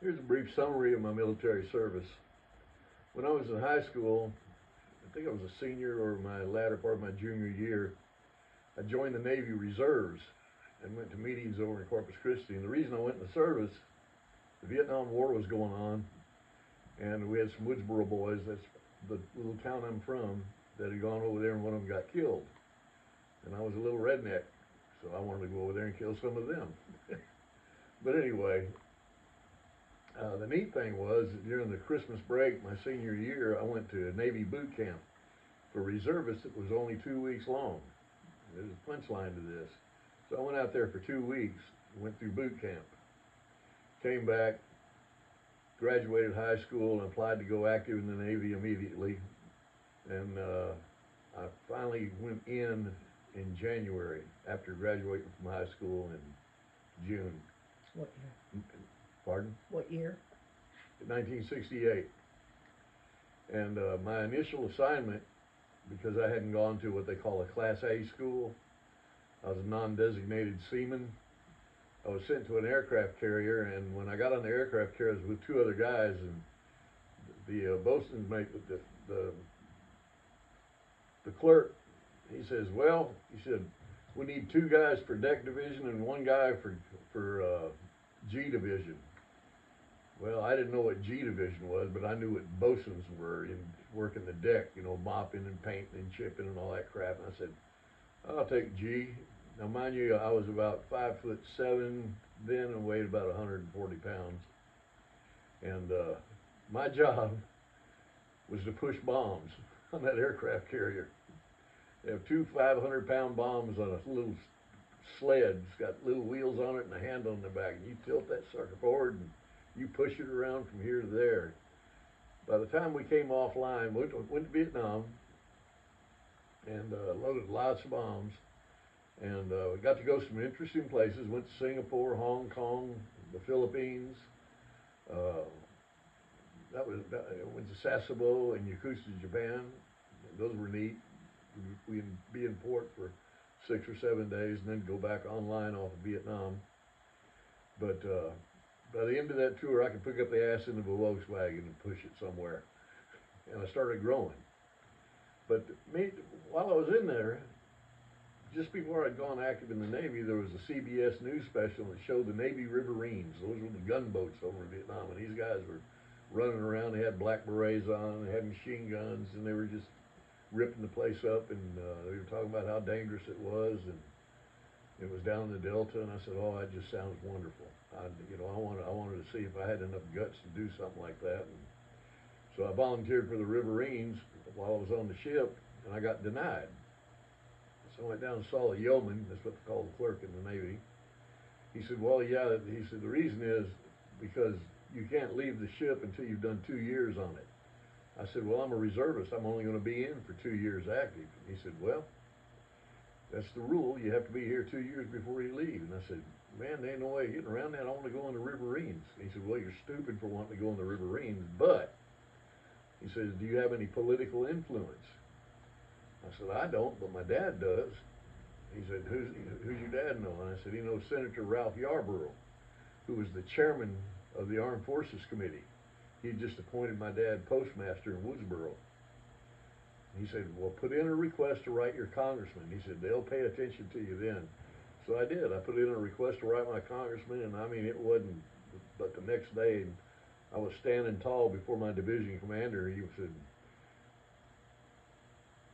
Here's a brief summary of my military service. When I was in high school, I think I was a senior or my latter part of my junior year, I joined the Navy Reserves and went to meetings over in Corpus Christi. And the reason I went in the service, the Vietnam War was going on, and we had some Woodsboro boys, that's the little town I'm from, that had gone over there and one of them got killed. And I was a little redneck, so I wanted to go over there and kill some of them. But anyway, the neat thing was that during the Christmas break, my senior year, I went to a Navy boot camp for reservists that was only 2 weeks long. There's a punchline to this. So I went out there for 2 weeks, went through boot camp, came back, graduated high school, and applied to go active in the Navy immediately. And I finally went in January after graduating from high school in June. What year? Pardon? What year? 1968. And my initial assignment, because I hadn't gone to what they call a Class A school, I was a non-designated seaman. I was sent to an aircraft carrier, and when I got on the aircraft carrier, I was with two other guys, and the bosun's mate, the clerk, he says, well, he said, we need 2 guys for deck division and 1 guy for G division. Well, I didn't know what G division was, but I knew what bosuns were in working the deck, you know, mopping and painting and chipping and all that crap. And I said, I'll take G. Now, mind you, I was about 5'7" then and weighed about 140 pounds. And my job was to push bombs on that aircraft carrier. They have 2 500-pound bombs on a little sled. It's got little wheels on it and a handle on the back. And you tilt that sucker forward and you push it around from here to there. By the time we came offline, went to Vietnam and loaded lots of bombs. And we got to go some interesting places. Went to Singapore, Hong Kong, the Philippines. Went to Sasebo and Yokosuka, Japan. Those were neat. We'd be in port for 6 or 7 days and then go back online off of Vietnam. But by the end of that tour, I could pick up the ass end of a Volkswagen and push it somewhere. And I started growing. But while I was in there, just before I'd gone active in the Navy, there was a CBS news special that showed the Navy Riverines. Those were the gunboats over in Vietnam. And these guys were running around. They had black berets on, they had machine guns, and they were just ripping the place up. And they were talking about how dangerous it was. And it was down in the Delta. And I said, oh, that just sounds wonderful. I wanted to see if I had enough guts to do something like that. And so I volunteered for the Riverines while I was on the ship, and I got denied. So I went down and saw a yeoman, that's what they call the clerk in the Navy. He said, well, yeah, he said, the reason is because you can't leave the ship until you've done 2 years on it. I said, well, I'm a reservist. I'm only going to be in for 2 years active. He said, well, that's the rule. You have to be here 2 years before you leave. And I said, man, there ain't no way of getting around that. I want to go in the Riverines. He said, well, you're stupid for wanting to go in the Riverines, but he says, do you have any political influence? I said, I don't, but my dad does. He said, who's your dad know? And I said, he knows Senator Ralph Yarborough, who was the chairman of the Armed Forces Committee. He had just appointed my dad postmaster in Woodsboro. He said, well, put in a request to write your congressman. He said, they'll pay attention to you then. So I did. I put in a request to write my congressman, and I mean, it wasn't but the next day, I was standing tall before my division commander. He said,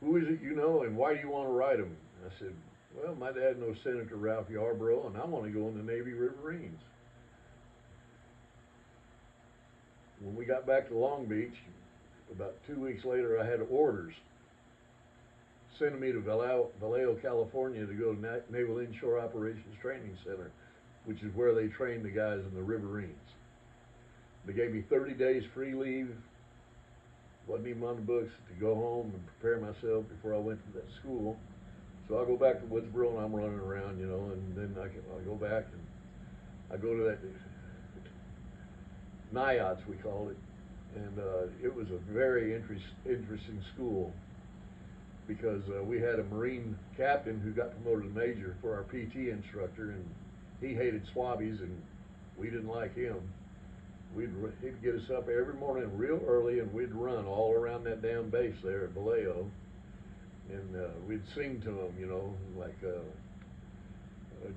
who is it you know, and why do you want to write him? And I said, well, my dad knows Senator Ralph Yarborough, and I want to go in the Navy Riverines. When we got back to Long Beach, about 2 weeks later, I had orders sending me to Vallejo, California to go to Naval Inshore Operations Training Center, which is where they train the guys in the Riverines. They gave me 30 days free leave, wasn't even on the books, to go home and prepare myself before I went to that school. So I go back to Woodsboro and I'm running around, you know, and then I go back and I go to that NIOTS, we called it, and it was a very interesting school because we had a Marine captain who got promoted to major for our PT instructor, and he hated Swabbies and we didn't like him. He'd get us up every morning real early, and we'd run all around that damn base there at Vallejo, and we'd sing to them, you know, like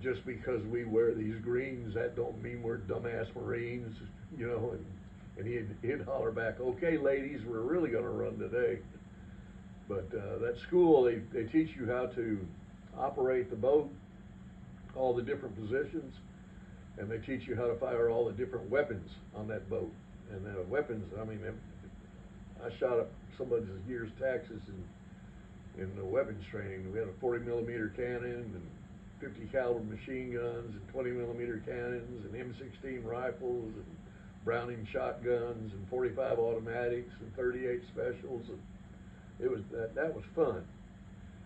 just because we wear these greens, that don't mean we're dumbass Marines, you know. And he'd holler back, "Okay, ladies, we're really going to run today." But that school, they teach you how to operate the boat, all the different positions, and they teach you how to fire all the different weapons on that boat. And the weapons, I mean, I shot up somebody's year's taxes in the weapons training. We had a 40 millimeter cannon and 50 caliber machine guns and 20 millimeter cannons and M16 rifles and Browning shotguns and 45 automatics and 38 specials. And it was that was fun.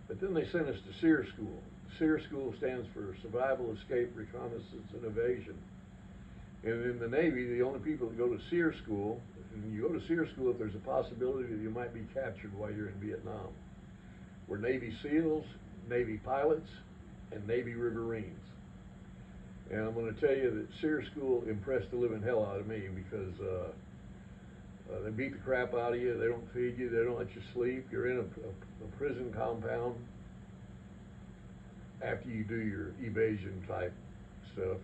But then they sent us to SEER school. SEER school stands for Survival, Escape, Reconnaissance, and Evasion. And in the Navy, the only people that go to SEER school, and you go to SEER school if there's a possibility that you might be captured while you're in Vietnam. We're Navy SEALs, Navy pilots, and Navy Riverines. And I'm going to tell you that SEER school impressed the living hell out of me, because they beat the crap out of you. They don't feed you. They don't let you sleep. You're in a prison compound after you do your evasion type stuff.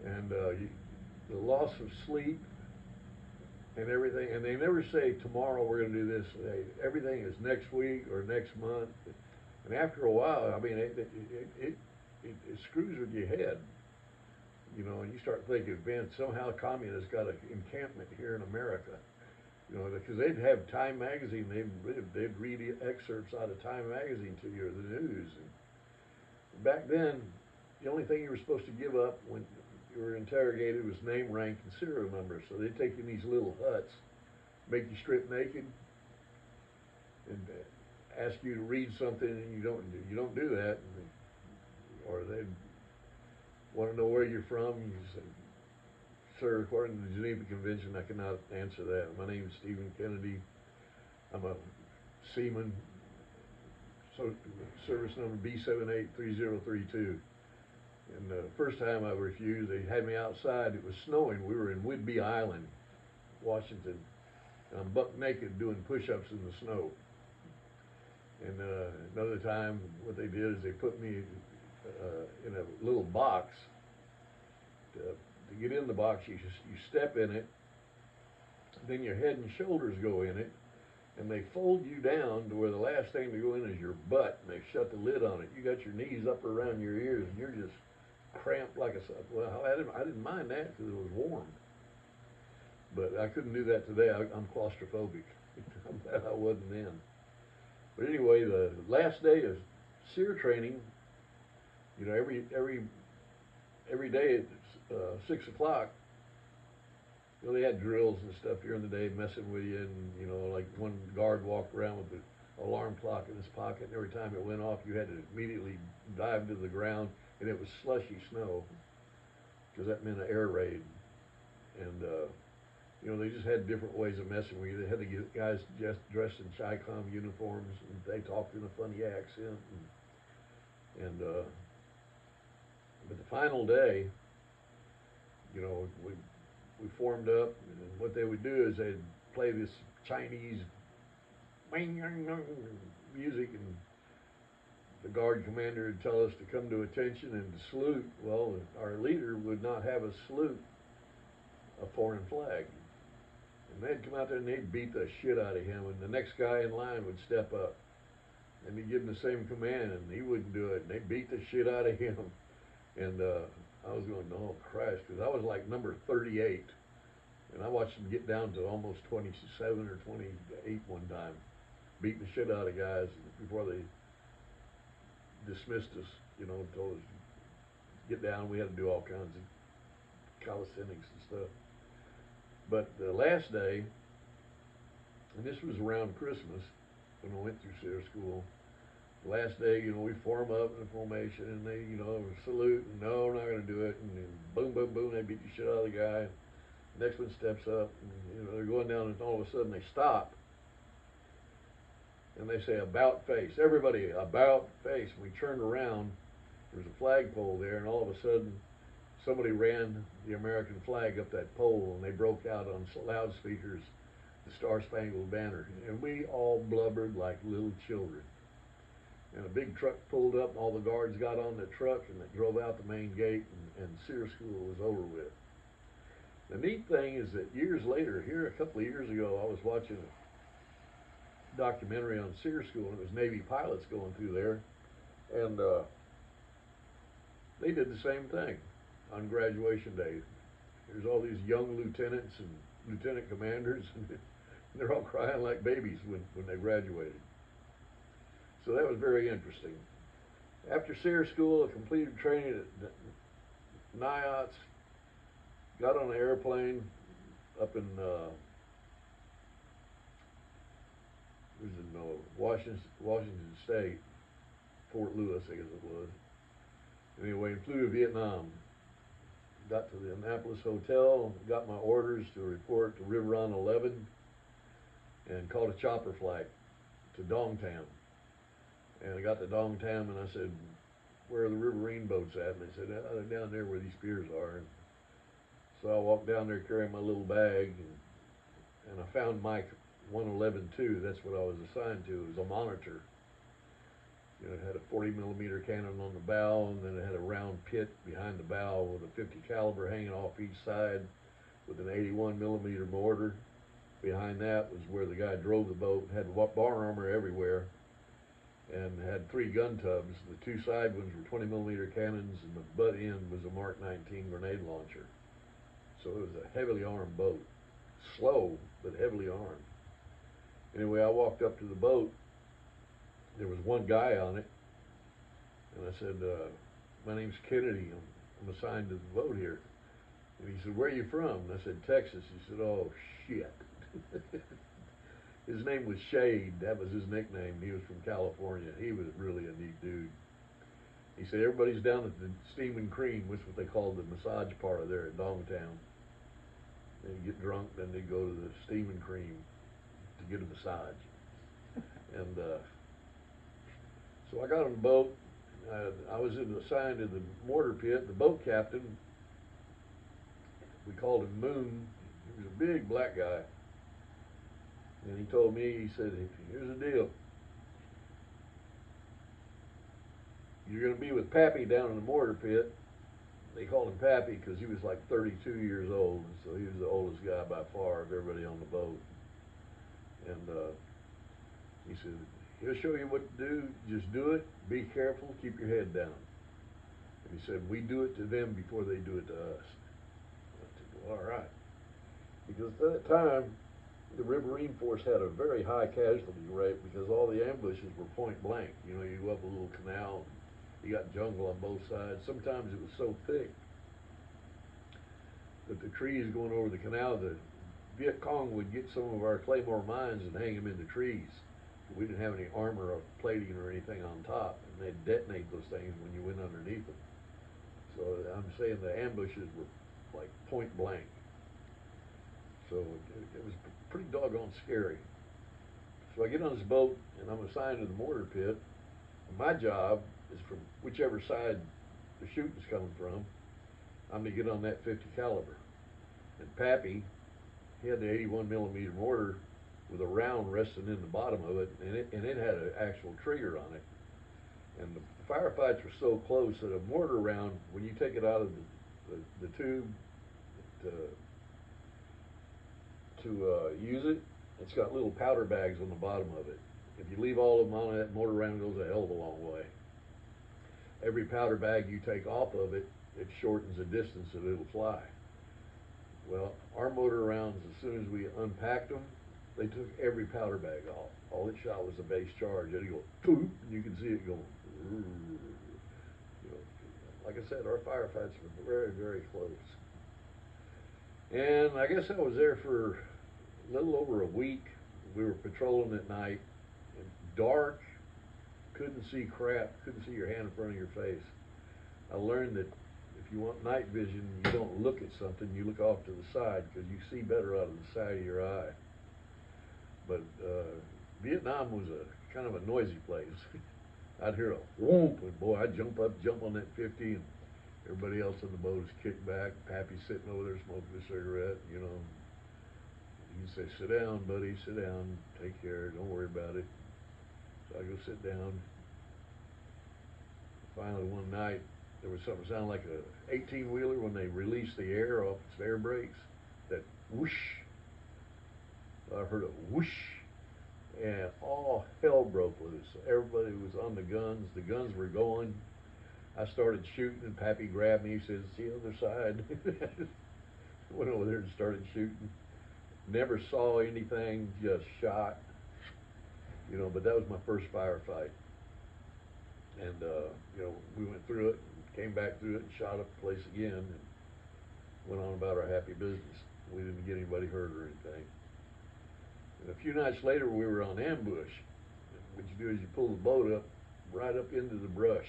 And the loss of sleep and everything, and they never say tomorrow we're going to do this. Everything is next week or next month. And after a while, I mean, it screws with your head, you know, and you start thinking, man, somehow communists got an encampment here in America, you know, because they'd have Time magazine, they'd read excerpts out of Time magazine to you, or the news. And back then, the only thing you were supposed to give up when you were interrogated was name, rank, and serial number. So they'd take you in these little huts, make you strip naked, and ask you to read something, and you don't do that, or they'd want to know where you're from. You say, "Sir, according to the Geneva Convention, I cannot answer that. My name is Stephen Kennedy. I'm a seaman, so service number B783032. And the first time I refused, they had me outside. It was snowing. We were in Whidbey Island, Washington, and I'm buck naked doing push-ups in the snow. And another time, what they did is they put me in a little box. To get in the box, you step in it, then your head and shoulders go in it, and they fold you down to where the last thing to go in is your butt, and they shut the lid on it. You got your knees up around your ears, and you're just cramped like a... Well, I didn't mind that because it was warm. But I couldn't do that today. I'm claustrophobic. I'm glad I wasn't then. But anyway, the last day of SEER training, you know, every day at 6 o'clock, you know, they had drills and stuff during the day messing with you, and, you know, like one guard walked around with the alarm clock in his pocket, and every time it went off, you had to immediately dive to the ground, and it was slushy snow, because that meant an air raid. And, you know, they just had different ways of messing with you. They had to get guys just dressed in Chi-Com uniforms, and they talked in a funny accent. But the final day, you know, we formed up, and what they would do is they'd play this Chinese music, and the guard commander would tell us to come to attention and to salute. Well, our leader would not have us salute a foreign flag. And they'd come out there and they'd beat the shit out of him, and the next guy in line would step up and he'd give him the same command, and he wouldn't do it, and they'd beat the shit out of him. And I was going, oh Christ, because I was like number 38, and I watched them get down to almost 27 or 28 one time, beating the shit out of guys before they dismissed us, you know, told us get down. We had to do all kinds of calisthenics and stuff. But the last day, and this was around Christmas when I went through SEER school, the last day, you know, we form up in a formation, and they, you know, salute, and no, we're not going to do it, and then boom, boom, boom, they beat the shit out of the guy. Next one steps up, and, you know, they're going down, and all of a sudden they stop, and they say, about face. Everybody, about face. We turned around, there's a flagpole there, and all of a sudden, somebody ran the American flag up that pole, and they broke out on loudspeakers the Star Spangled Banner, and we all blubbered like little children. And a big truck pulled up, and all the guards got on the truck, and it drove out the main gate, and SEER school was over with. The neat thing is that years later, here a couple of years ago, I was watching a documentary on SEER school, and it was Navy pilots going through there, and they did the same thing on graduation day. There's all these young lieutenants and lieutenant commanders, and they're all crying like babies when they graduated. So that was very interesting. After SEER school, I completed training at NIOTS, got on an airplane up in Washington State, Fort Lewis, I guess it was. Anyway, flew to Vietnam. Got to the Annapolis Hotel, got my orders to report to River on 11, and caught a chopper flight to Dongtam. And I got to Dongtam, and I said, "Where are the riverine boats at?" And they said, "Oh, they're down there where these piers are." And so I walked down there carrying my little bag, and I found Mike 111-2. That's what I was assigned to. It was a monitor. You know, it had a 40 millimeter cannon on the bow, and then it had a round pit behind the bow with a 50 caliber hanging off each side with an 81 millimeter mortar. Behind that was where the guy drove the boat, had bar armor everywhere, and had 3 gun tubs. The 2 side ones were 20 millimeter cannons, and the butt end was a Mark 19 grenade launcher. So it was a heavily armed boat. Slow, but heavily armed. Anyway, I walked up to the boat. There was one guy on it, and I said, "My name's Kennedy. I'm assigned to the boat here." And he said, "Where are you from?" And I said, "Texas." He said, "Oh, shit." His name was Shade. That was his nickname. He was from California. He was really a neat dude. He said, "Everybody's down at the Steam and Cream," which is what they called the massage parlor there at Dongtown. They'd get drunk, then they'd go to the Steam and Cream to get a massage. And so I got on the boat. I was assigned to the mortar pit. The boat captain, we called him Moon. He was a big black guy. And he told me, he said, "Here's the deal. You're going to be with Pappy down in the mortar pit." They called him Pappy because he was like 32 years old, so he was the oldest guy by far of everybody on the boat. And he said, "He'll show you what to do. Just do it. Be careful. Keep your head down." And he said, "We do it to them before they do it to us." I said, "Well, all right." Because at that time, the Riverine Force had a very high casualty rate because all the ambushes were point blank. You know, you go up a little canal, you got jungle on both sides. Sometimes it was so thick that the trees going over the canal, the Viet Cong would get some of our Claymore mines and hang them in the trees. We didn't have any armor or plating or anything on top, and they'd detonate those things when you went underneath them. So I'm saying the ambushes were like point blank. So it was pretty doggone scary. So I get on this boat, and I'm assigned to the mortar pit. And my job is from whichever side the shooting's coming from, I'm to get on that 50 caliber. And Pappy, he had the 81 millimeter mortar with a round resting in the bottom of it, and it had an actual trigger on it. And the firefights were so close that a mortar round, when you take it out of the tube to use it, it's got little powder bags on the bottom of it. If you leave all of them on, that mortar round goes a hell of a long way. Every powder bag you take off of it, it shortens the distance that it'll fly. Well, our mortar rounds, as soon as we unpacked them, they took every powder bag off. All it shot was a base charge. It'd go poof, and you can see it going. You know, like I said, our firefights were very, very close. And I guess I was there for a little over a week. We were patrolling at night, and dark, couldn't see crap, couldn't see your hand in front of your face. I learned that if you want night vision, you don't look at something, you look off to the side because you see better out of the side of your eye. But Vietnam was a kind of a noisy place. I'd hear a whoomp, and boy, I'd jump on that 50, and Everybody else on the boat is kicked back. Pappy's sitting over there smoking a cigarette, you know. He'd say, "Sit down, buddy, sit down. Take care. Don't worry about it." So I go sit down. Finally, one night, there was something that sounded like a 18-wheeler when they released the air off its air brakes. That whoosh. I heard a whoosh, and all hell broke loose. Everybody was on the guns. The guns were going. I started shooting, and Pappy grabbed me. He says, "See the other side." Went over there and started shooting. Never saw anything, just shot. You know, but that was my first firefight. And, you know, we went through it, and came back through it, and shot up the place again, and went on about our happy business. We didn't get anybody hurt or anything. And a few nights later, we were on ambush. What you do is you pull the boat up, right up into the brush.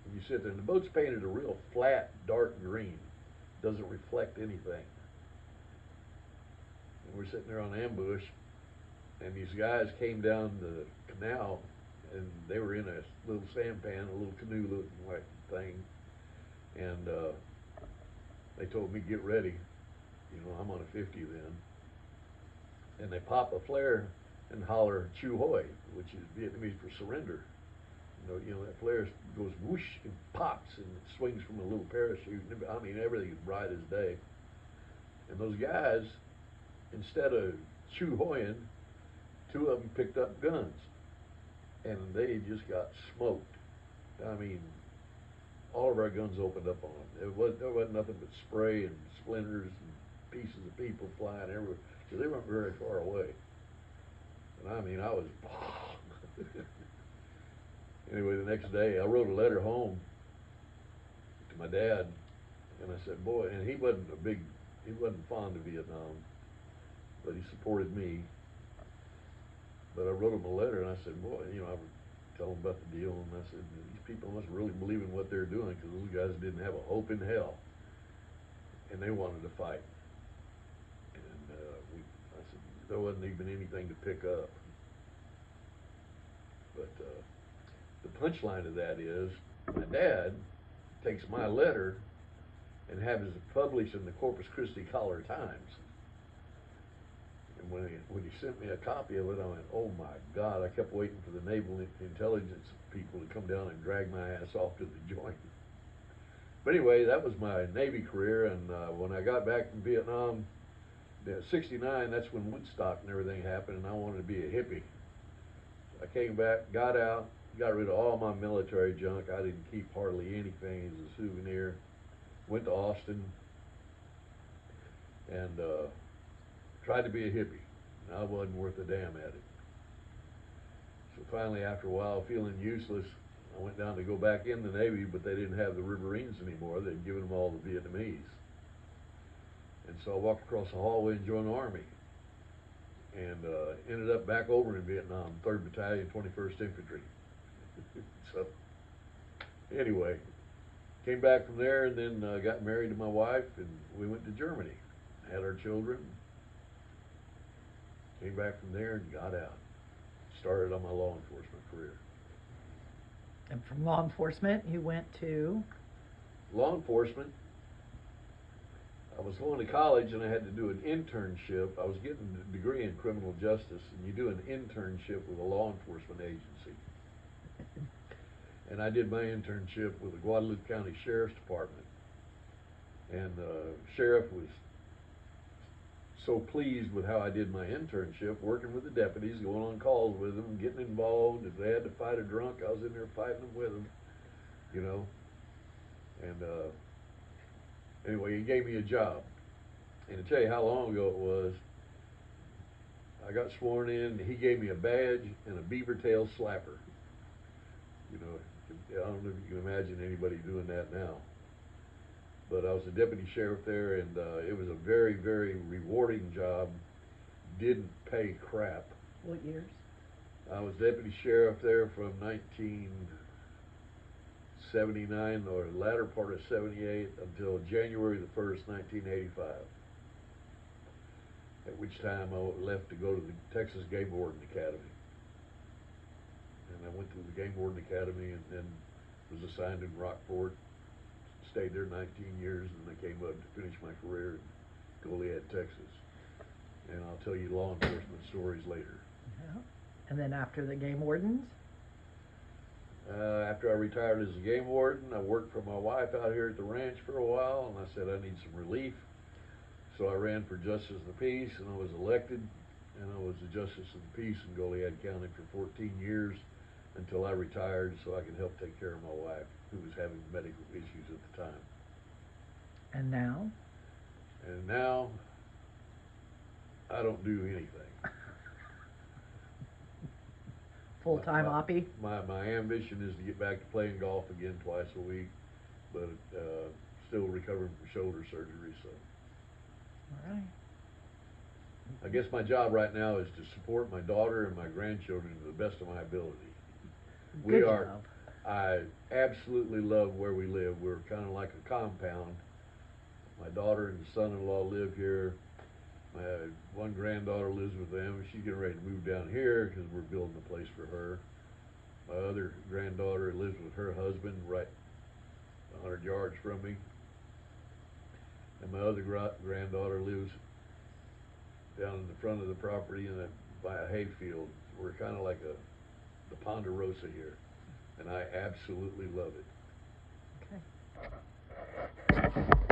And you sit there, and the boat's painted a real flat, dark green. Doesn't reflect anything. And we're sitting there on ambush, and these guys came down the canal, and they were in a little sampan, a little canoe-looking like thing, and they told me, "Get ready." You know, I'm on a 50 then. And they pop a flare and holler, "Chu hoi," which is Vietnamese for surrender. You know that flare goes whoosh and pops, and it swings from a little parachute. I mean, everything is bright as day. And those guys, instead of chu hoing, two of them picked up guns, and they just got smoked. I mean, all of our guns opened up on them. There wasn't nothing but spray and splinters and pieces of people flying everywhere, because they weren't very far away. And I mean, I was... Anyway, the next day, I wrote a letter home to my dad, and I said, "Boy," and he wasn't fond of Vietnam, but he supported me. But I wrote him a letter, and I said, "Boy," you know, I would tell him about the deal, and I said, "These people must really believe in what they're doing, because those guys didn't have a hope in hell, and they wanted to fight." And I said, there wasn't even anything to pick up. But the punchline of that is, my dad takes my letter and has it published in the Corpus Christi Caller-Times. And when he sent me a copy of it, I went, "Oh my God!" I kept waiting for the naval intelligence people to come down and drag my ass off to the joint. But anyway, that was my Navy career, and when I got back from Vietnam, '69, that's when Woodstock and everything happened, and I wanted to be a hippie. I came back, got out, got rid of all my military junk. I didn't keep hardly anything as a souvenir. Went to Austin and tried to be a hippie. And I wasn't worth a damn at it. So finally, after a while, feeling useless, I went down to go back in the Navy, but they didn't have the Riverines anymore. They'd given them all the Vietnamese. And so I walked across the hallway and joined the Army. And ended up back over in Vietnam, 3rd Battalion, 21st Infantry. So, anyway, came back from there, and then got married to my wife, and we went to Germany. Had our children. Came back from there and got out. Started on my law enforcement career. And from law enforcement, you went to? Law enforcement. I was going to college, and I had to do an internship. I was getting a degree in criminal justice, and you do an internship with a law enforcement agency. And I did my internship with the Guadalupe County Sheriff's Department. And the sheriff was so pleased with how I did my internship, working with the deputies, going on calls with them, getting involved. If they had to fight a drunk, I was in there fighting them with them, you know. And anyway, he gave me a job. And to tell you how long ago it was, I got sworn in, he gave me a badge and a beaver tail slapper. You know, I don't know if you can imagine anybody doing that now. But I was a deputy sheriff there, and it was a very, very rewarding job. Didn't pay crap. What years? I was deputy sheriff there from 1979, or the latter part of 78, until January the 1st, 1985. At which time I left to go to the Texas Game Warden Academy. And I went to the Game Warden Academy, and then was assigned in Rockport, stayed there 19 years, and I came up to finish my career in Goliad, Texas. And I'll tell you law enforcement stories later. Yeah. And then after the game wardens? After I retired as a game warden, I worked for my wife out here at the ranch for a while, and I said I need some relief. So I ran for Justice of the Peace, and I was elected, and I was the Justice of the Peace in Goliad County for 14 years until I retired so I could help take care of my wife, who was having medical issues at the time. And now? And now, I don't do anything. Full-time oppie? My ambition is to get back to playing golf again twice a week, but still recovering from shoulder surgery, so. All right. I guess my job right now is to support my daughter and my grandchildren to the best of my ability. Good job. I absolutely love where we live. We're kind of like a compound. My daughter and son-in-law live here. My one granddaughter lives with them. She's getting ready to move down here because we're building a place for her. My other granddaughter lives with her husband right 100 yards from me. And my other granddaughter lives down in the front of the property by a hayfield. We're kind of like the Ponderosa here, and I absolutely love it. Okay.